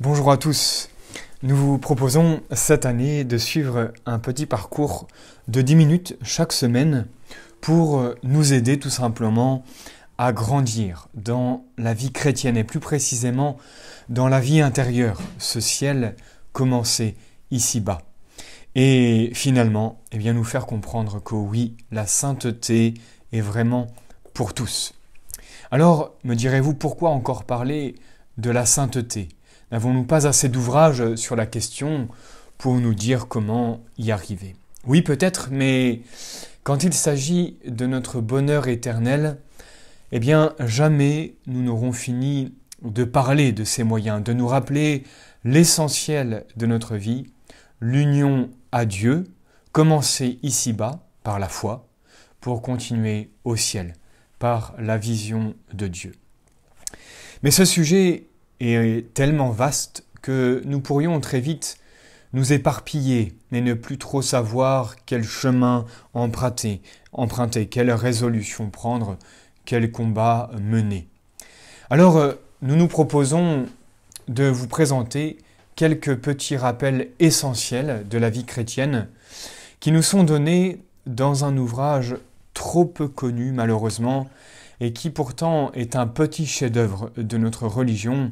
Bonjour à tous. Nous vous proposons cette année de suivre un petit parcours de 10 minutes chaque semaine pour nous aider tout simplement à grandir dans la vie chrétienne et plus précisément dans la vie intérieure, ce ciel commencé ici-bas. Et finalement, nous faire comprendre que oui, la sainteté est vraiment pour tous. Alors, me direz-vous, pourquoi encore parler de la sainteté ? N'avons-nous pas assez d'ouvrages sur la question pour nous dire comment y arriver ? Oui, peut-être, mais quand il s'agit de notre bonheur éternel, jamais nous n'aurons fini de parler de ces moyens, de nous rappeler l'essentiel de notre vie, l'union à Dieu, commencée ici-bas par la foi, pour continuer au ciel, par la vision de Dieu. Mais ce sujet est tellement vaste que nous pourrions très vite nous éparpiller et ne plus trop savoir quel chemin emprunter, quelle résolution prendre, quel combat mener. Alors, nous nous proposons de vous présenter quelques petits rappels essentiels de la vie chrétienne qui nous sont donnés dans un ouvrage trop peu connu malheureusement et qui pourtant est un petit chef-d'œuvre de notre religion.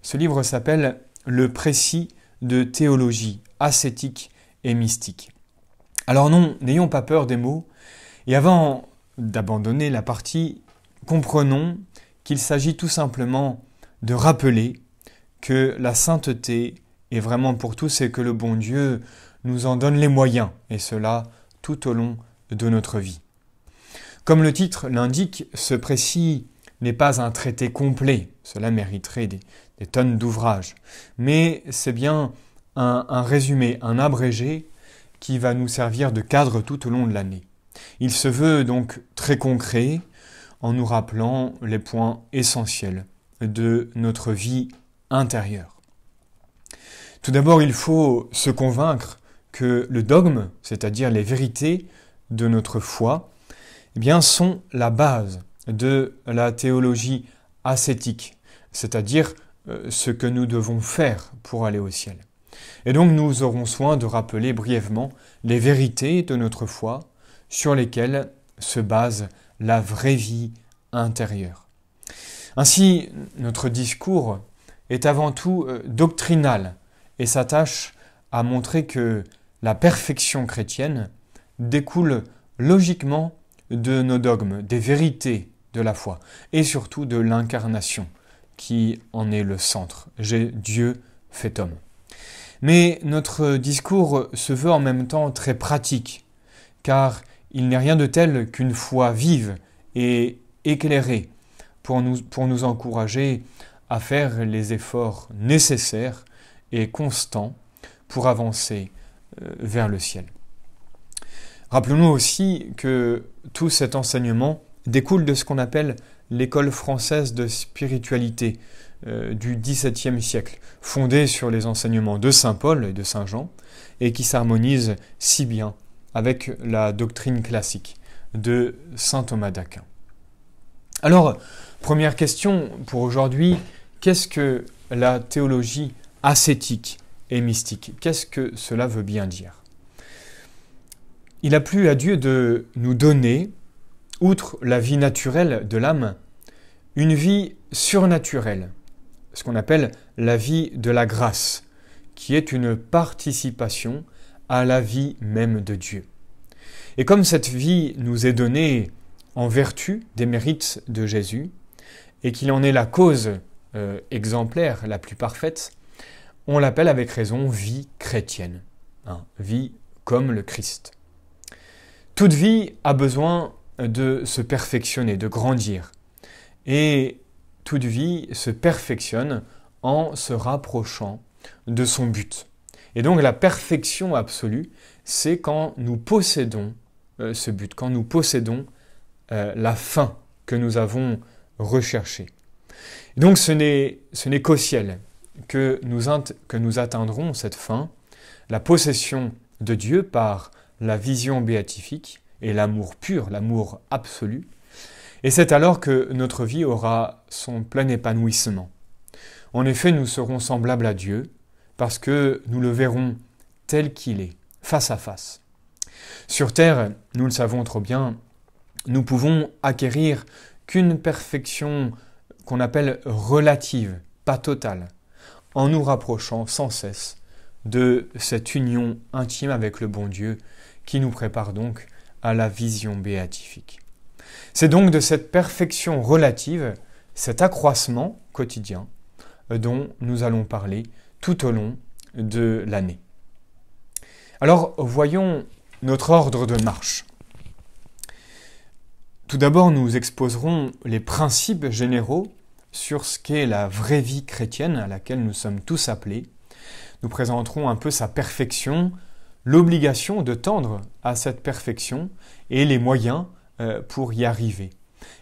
Ce livre s'appelle « Le précis de théologie ascétique et mystique ». Alors non, n'ayons pas peur des mots, et avant d'abandonner la partie, comprenons qu'il s'agit tout simplement de rappeler que la sainteté est vraiment pour tous et que le bon Dieu nous en donne les moyens, et cela tout au long de notre vie. Comme le titre l'indique, ce précis n'est pas un traité complet, cela mériterait des tonnes d'ouvrages, mais c'est bien un résumé, un abrégé qui va nous servir de cadre tout au long de l'année. Il se veut donc très concret en nous rappelant les points essentiels de notre vie intérieure. Tout d'abord, il faut se convaincre que le dogme, c'est-à-dire les vérités de notre foi, sont la base de la théologie ascétique, c'est-à-dire ce que nous devons faire pour aller au ciel. Et donc nous aurons soin de rappeler brièvement les vérités de notre foi sur lesquelles se base la vraie vie intérieure. Ainsi, notre discours est avant tout doctrinal et s'attache à montrer que la perfection chrétienne découle logiquement de nos dogmes, des vérités de la foi et surtout de l'incarnation qui en est le centre. Dieu fait homme. Mais notre discours se veut en même temps très pratique, car il n'est rien de tel qu'une foi vive et éclairée pour nous encourager à faire les efforts nécessaires et constants pour avancer vers le ciel. Rappelons-nous aussi que tout cet enseignement découle de ce qu'on appelle l'école française de spiritualité du XVIIe siècle, fondée sur les enseignements de saint Paul et de saint Jean, et qui s'harmonise si bien avec la doctrine classique de saint Thomas d'Aquin. Alors, première question pour aujourd'hui, qu'est-ce que la théologie ascétique et mystique ? Qu'est-ce que cela veut bien dire ? Il a plu à Dieu de nous donner, outre la vie naturelle de l'âme, une vie surnaturelle, ce qu'on appelle la vie de la grâce, qui est une participation à la vie même de Dieu. Et comme cette vie nous est donnée en vertu des mérites de Jésus, et qu'il en est la cause exemplaire, la plus parfaite, on l'appelle avec raison vie chrétienne, vie comme le Christ. Toute vie a besoin de se perfectionner, de grandir. Et toute vie se perfectionne en se rapprochant de son but. Et donc la perfection absolue, c'est quand nous possédons ce but, quand nous possédons la fin que nous avons recherchée. Et donc ce n'est qu'au ciel que nous atteindrons cette fin, la possession de Dieu par la vision béatifique et l'amour pur, l'amour absolu. Et c'est alors que notre vie aura son plein épanouissement. En effet, nous serons semblables à Dieu parce que nous le verrons tel qu'il est, face à face. Sur terre, nous le savons trop bien, nous pouvons acquérir qu'une perfection qu'on appelle relative, pas totale, en nous rapprochant sans cesse de cette union intime avec le bon Dieu qui nous prépare donc à la vision béatifique. C'est donc de cette perfection relative, cet accroissement quotidien, dont nous allons parler tout au long de l'année. Alors, voyons notre ordre de marche. Tout d'abord, nous exposerons les principes généraux sur ce qu'est la vraie vie chrétienne à laquelle nous sommes tous appelés. Nous présenterons un peu sa perfection, l'obligation de tendre à cette perfection et les moyens pour y arriver.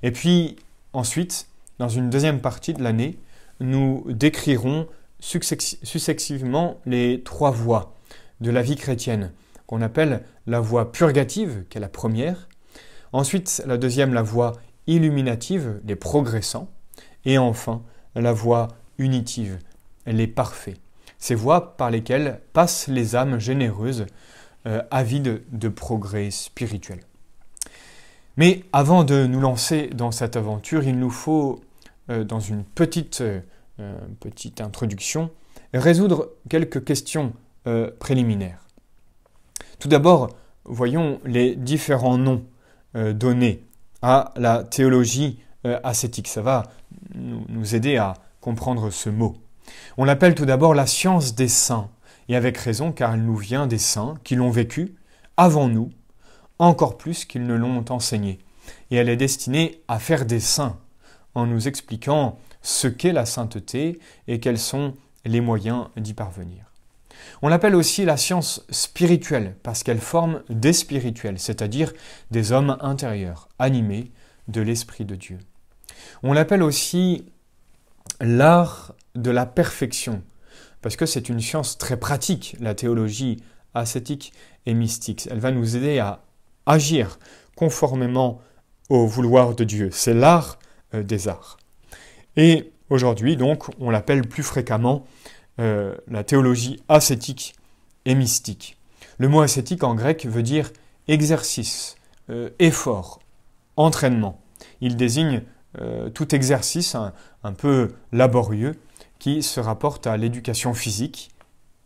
Et puis, ensuite, dans une deuxième partie de l'année, nous décrirons successivement les 3 voies de la vie chrétienne, qu'on appelle la voie purgative, qui est la première, ensuite la deuxième, la voie illuminative, les progressants, et enfin la voie unitive, les parfaits. Ces voies par lesquelles passent les âmes généreuses, avides de progrès spirituel. Mais avant de nous lancer dans cette aventure, il nous faut, dans une petite introduction, résoudre quelques questions préliminaires. Tout d'abord, voyons les différents noms donnés à la théologie ascétique. Ça va nous aider à comprendre ce mot. On l'appelle tout d'abord la science des saints, et avec raison car elle nous vient des saints qui l'ont vécu avant nous, encore plus qu'ils ne l'ont enseigné. Et elle est destinée à faire des saints, en nous expliquant ce qu'est la sainteté et quels sont les moyens d'y parvenir. On l'appelle aussi la science spirituelle, parce qu'elle forme des spirituels, c'est-à-dire des hommes intérieurs, animés de l'Esprit de Dieu. On l'appelle aussi l'art de la perfection, parce que c'est une science très pratique, la théologie ascétique et mystique. Elle va nous aider à agir conformément au vouloir de Dieu. C'est l'art des arts. Et aujourd'hui, donc, on l'appelle plus fréquemment la théologie ascétique et mystique. Le mot ascétique en grec veut dire exercice, effort, entraînement. Il désigne tout exercice un peu laborieux qui se rapporte à l'éducation physique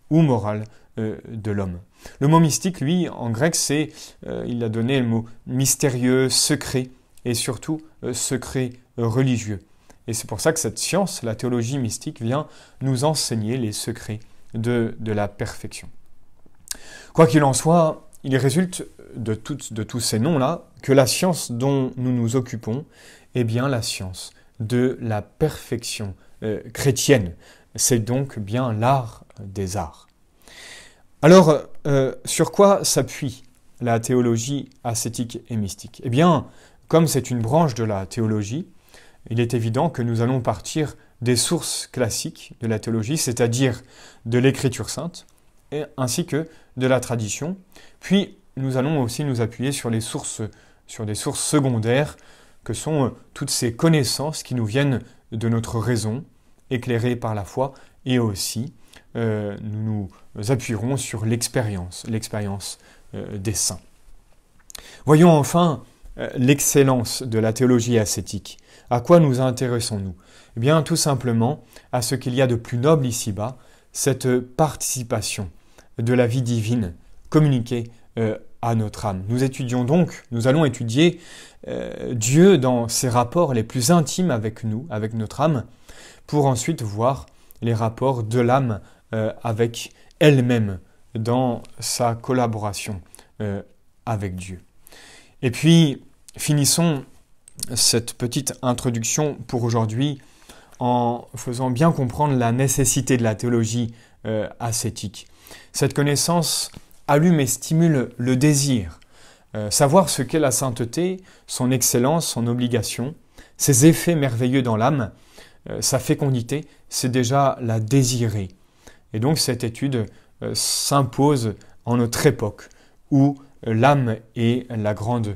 ou morale de l'homme. Le mot mystique, lui, en grec, il a donné le mot mystérieux, secret, et surtout secret religieux. Et c'est pour ça que cette science, la théologie mystique, vient nous enseigner les secrets de la perfection. Quoi qu'il en soit, il résulte de tous ces noms-là que la science dont nous nous occupons est bien la science de la perfection chrétienne. C'est donc bien l'art des arts. Alors, sur quoi s'appuie la théologie ascétique et mystique ? Eh bien, comme c'est une branche de la théologie, il est évident que nous allons partir des sources classiques de la théologie, c'est-à-dire de l'Écriture sainte, ainsi que de la tradition. Puis, nous allons aussi nous appuyer sur des sources secondaires, que sont toutes ces connaissances qui nous viennent de notre raison, éclairées par la foi, et aussi nous nous appuierons sur l'expérience des saints. Voyons enfin l'excellence de la théologie ascétique. À quoi nous intéressons-nous ? Eh bien, tout simplement à ce qu'il y a de plus noble ici-bas, cette participation de la vie divine communiquée à notre âme. Nous allons étudier Dieu dans ses rapports les plus intimes avec nous, avec notre âme, pour ensuite voir les rapports de l'âme avec elle-même dans sa collaboration avec Dieu. Et puis, finissons cette petite introduction pour aujourd'hui en faisant bien comprendre la nécessité de la théologie ascétique. Cette connaissance allume et stimule le désir. Savoir ce qu'est la sainteté, son excellence, son obligation, ses effets merveilleux dans l'âme, sa fécondité, c'est déjà la désirer. Et donc cette étude s'impose en notre époque où l'âme est la grande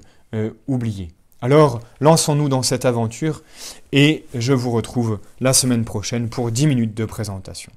oubliée. Alors, lançons-nous dans cette aventure et je vous retrouve la semaine prochaine pour 10 minutes de présentation.